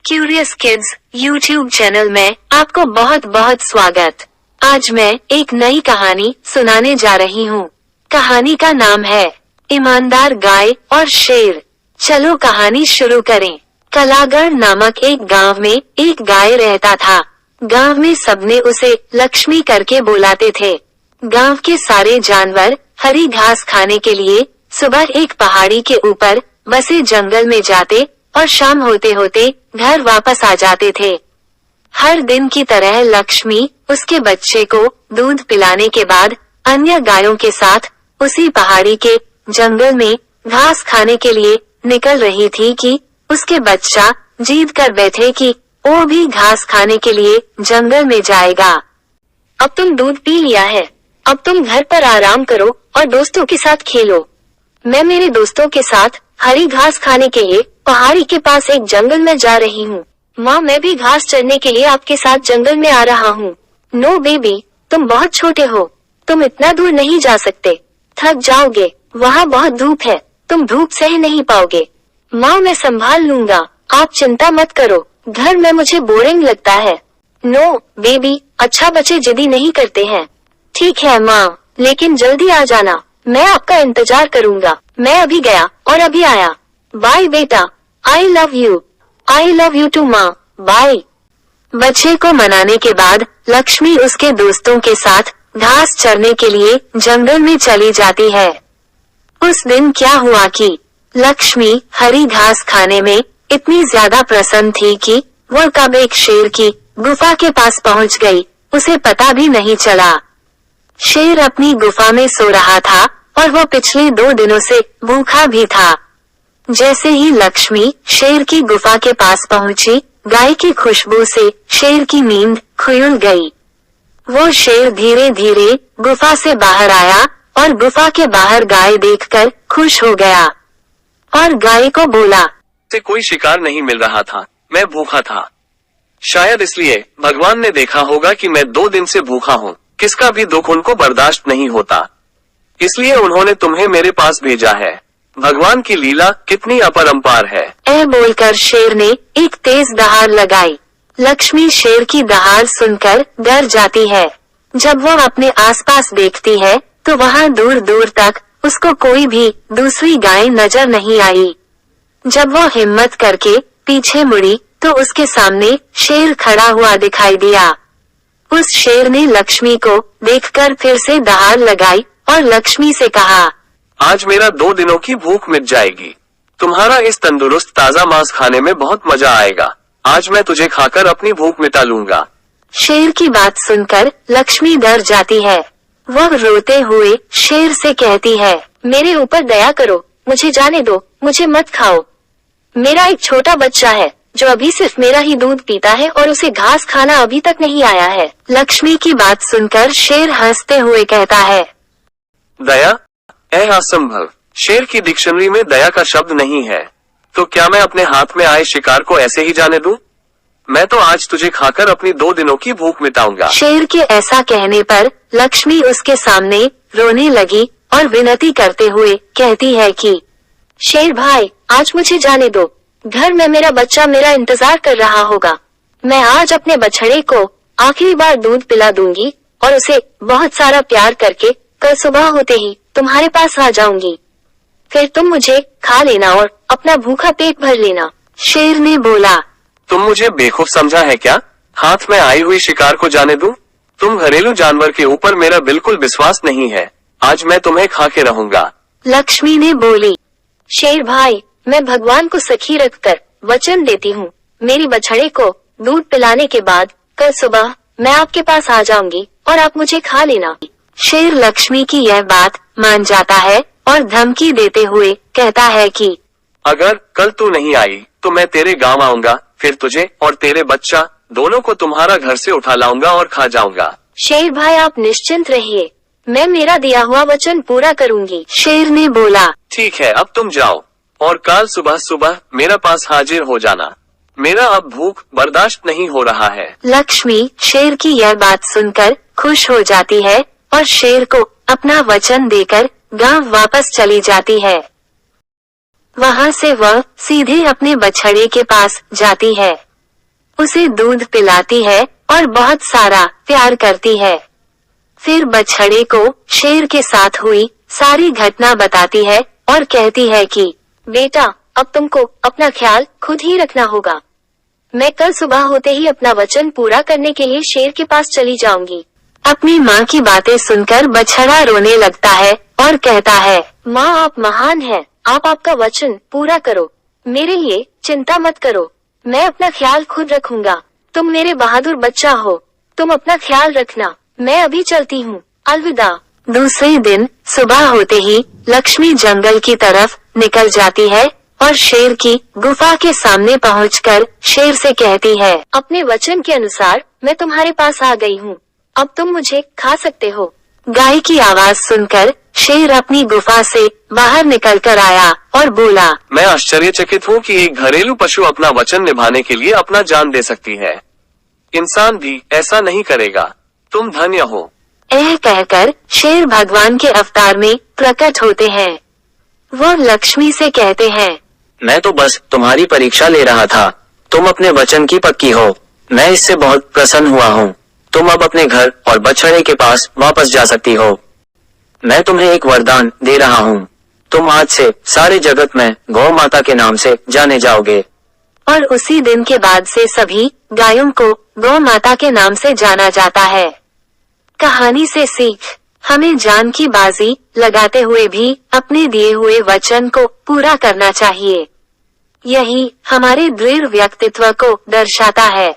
Curious kids YouTube channel में आपको बहुत बहुत स्वागत। आज मैं एक नई कहानी सुनाने जा रही हूँ। कहानी का नाम है ईमानदार गाय और शेर। चलो कहानी शुरू करें। कलागढ़ नामक एक गांव में एक गाय रहता था। गांव में सबने उसे लक्ष्मी करके बुलाते थे। गांव के सारे जानवर हरी घास खाने के लिए सुबह एक पहाड़ी के ऊपर बसे जंगल में जाते और शाम होते होते घर वापस आ जाते थे। हर दिन की तरह लक्ष्मी उसके बच्चे को दूध पिलाने के बाद अन्य गायों के साथ उसी पहाड़ी के जंगल में घास खाने के लिए निकल रही थी कि उसके बच्चा जिद कर बैठे कि वो भी घास खाने के लिए जंगल में जाएगा। अब तुम दूध पी लिया है, अब तुम घर पर आराम करो और दोस्तों के साथ खेलो। मैं मेरे दोस्तों के साथ हरी घास खाने के लिए पहाड़ी के पास एक जंगल में जा रही हूँ। माँ, मैं भी घास चरने के लिए आपके साथ जंगल में आ रहा हूँ। नो बेबी, तुम बहुत छोटे हो, तुम इतना दूर नहीं जा सकते, थक जाओगे, वहाँ बहुत धूप है, तुम धूप सह नहीं पाओगे। माँ, मैं संभाल लूंगा, आप चिंता मत करो, घर में मुझे बोरिंग लगता है। नो बेबी, अच्छा बच्चे जिद्दी नहीं करते हैं। ठीक है माँ, लेकिन जल्दी आ जाना, मैं आपका इंतजार करूंगा। मैं अभी गया और अभी आया। बाय बेटा, आई लव यू टू माँ, बाय। बच्चे को मनाने के बाद लक्ष्मी उसके दोस्तों के साथ घास चरने के लिए जंगल में चली जाती है। उस दिन क्या हुआ कि लक्ष्मी हरी घास खाने में इतनी ज्यादा प्रसन्न थी कि वह कब एक शेर की गुफा के पास पहुंच गई, उसे पता भी नहीं चला। शेर अपनी गुफा में सो रहा था और वह पिछले 2 दिनों से भूखा भी था। जैसे ही लक्ष्मी शेर की गुफा के पास पहुंची, गाय की खुशबू से शेर की नींद खुल गई। वो शेर धीरे धीरे गुफा से बाहर आया और गुफा के बाहर गाय देखकर खुश हो गया और गाय को बोला, से कोई शिकार नहीं मिल रहा था, मैं भूखा था। शायद इसलिए भगवान ने देखा होगा कि मैं 2 दिन से भूखा हूँ, किसका भी दुख उनको बर्दाश्त नहीं होता, इसलिए उन्होंने तुम्हें मेरे पास भेजा है। भगवान की लीला कितनी अपरंपार है। बोलकर शेर ने एक तेज दहाड़ लगाई। लक्ष्मी शेर की दहाड़ सुनकर डर जाती है। जब वह अपने आसपास देखती है तो वहाँ दूर दूर तक उसको कोई भी दूसरी गाय नजर नहीं आई। जब वह हिम्मत करके पीछे मुड़ी तो उसके सामने शेर खड़ा हुआ दिखाई दिया। उस शेर ने लक्ष्मी को देखकर फिर से दहाड़ लगाई और लक्ष्मी से कहा, आज मेरा 2 दिनों की भूख मिट जाएगी। तुम्हारा इस तंदुरुस्त ताजा मांस खाने में बहुत मजा आएगा। आज मैं तुझे खाकर अपनी भूख मिटा लूंगा। शेर की बात सुनकर लक्ष्मी डर जाती है। वह रोते हुए शेर से कहती है, मेरे ऊपर दया करो, मुझे जाने दो, मुझे मत खाओ। मेरा एक छोटा बच्चा है जो अभी सिर्फ मेरा ही दूध पीता है और उसे घास खाना अभी तक नहीं आया है। लक्ष्मी की बात सुनकर शेर हंसते हुए कहता है, दया? असंभव। शेर की डिक्शनरी में दया का शब्द नहीं है। तो क्या मैं अपने हाथ में आए शिकार को ऐसे ही जाने दूं? मैं तो आज तुझे खाकर अपनी 2 दिनों की भूख मिटाऊंगा। शेर के ऐसा कहने पर लक्ष्मी उसके सामने रोने लगी और विनती करते हुए कहती है कि शेर भाई, आज मुझे जाने दो, घर में मेरा बच्चा मेरा इंतजार कर रहा होगा। मैं आज अपने बछड़े को आखिरी बार दूध पिला दूंगी और उसे बहुत सारा प्यार करके कल सुबह होते ही तुम्हारे पास आ जाऊंगी। फिर तुम मुझे खा लेना और अपना भूखा पेट भर लेना। शेर ने बोला, तुम मुझे बेवकूफ समझा है क्या? हाथ में आई हुई शिकार को जाने दूं? तुम घरेलू जानवर के ऊपर मेरा बिल्कुल विश्वास नहीं है। आज मैं तुम्हें खा के रहूंगा। लक्ष्मी ने बोली, शेर भाई, मैं भगवान को सखी रखकर वचन देती हूँ, मेरी बछड़े को दूध पिलाने के बाद कल सुबह मैं आपके पास आ जाऊंगी और आप मुझे खा लेना। शेर लक्ष्मी की यह बात मान जाता है और धमकी देते हुए कहता है कि अगर कल तू नहीं आई तो मैं तेरे गांव आऊंगा, फिर तुझे और तेरे बच्चा दोनों को तुम्हारा घर से उठा लाऊंगा और खा जाऊंगा। शेर भाई, आप निश्चिंत रहिए, मैं मेरा दिया हुआ वचन पूरा करूंगी। शेर ने बोला, ठीक है, अब तुम जाओ और कल सुबह सुबह मेरे पास हाजिर हो जाना। मेरा अब भूख बर्दाश्त नहीं हो रहा है। लक्ष्मी शेर की यह बात सुनकर खुश हो जाती है और शेर को अपना वचन देकर गांव वापस चली जाती है। वहाँ से वह सीधे अपने बछड़े के पास जाती है। उसे दूध पिलाती है और बहुत सारा प्यार करती है। फिर बछड़े को शेर के साथ हुई सारी घटना बताती है और कहती है कि बेटा, अब तुमको अपना ख्याल खुद ही रखना होगा। मैं कल सुबह होते ही अपना वचन पूरा करने के लिए शेर के पास चली जाऊंगी। अपनी माँ की बातें सुनकर बछड़ा रोने लगता है और कहता है, माँ आप महान हैं, आप आपका वचन पूरा करो, मेरे लिए चिंता मत करो, मैं अपना ख्याल खुद रखूंगा। तुम मेरे बहादुर बच्चा हो, तुम अपना ख्याल रखना, मैं अभी चलती हूँ, अलविदा। दूसरे दिन सुबह होते ही लक्ष्मी जंगल की तरफ निकल जाती है और शेर की गुफा के सामने पहुंचकर शेर से कहती है, अपने वचन के अनुसार मैं तुम्हारे पास आ गई हूँ, अब तुम मुझे खा सकते हो। गाय की आवाज सुनकर शेर अपनी गुफा से बाहर निकल कर आया और बोला, मैं आश्चर्यचकित हूँ कि एक घरेलू पशु अपना वचन निभाने के लिए अपना जान दे सकती है। इंसान भी ऐसा नहीं करेगा, तुम धन्य हो। यह कहकर शेर भगवान के अवतार में प्रकट होते हैं। वो लक्ष्मी से कहते हैं, मैं तो बस तुम्हारी परीक्षा ले रहा था, तुम अपने वचन की पक्की हो, मैं इससे बहुत प्रसन्न हुआ हूँ। तुम अब अपने घर और बछड़े के पास वापस जा सकती हो। मैं तुम्हें एक वरदान दे रहा हूँ, तुम आज से सारे जगत में गौ माता के नाम से जाने जाओगे। और उसी दिन के बाद से सभी गायों को गौ माता के नाम से जाना जाता है। कहानी से सीख, हमें जान की बाजी लगाते हुए भी अपने दिए हुए वचन को पूरा करना चाहिए। यही हमारे दृढ़ व्यक्तित्व को दर्शाता है।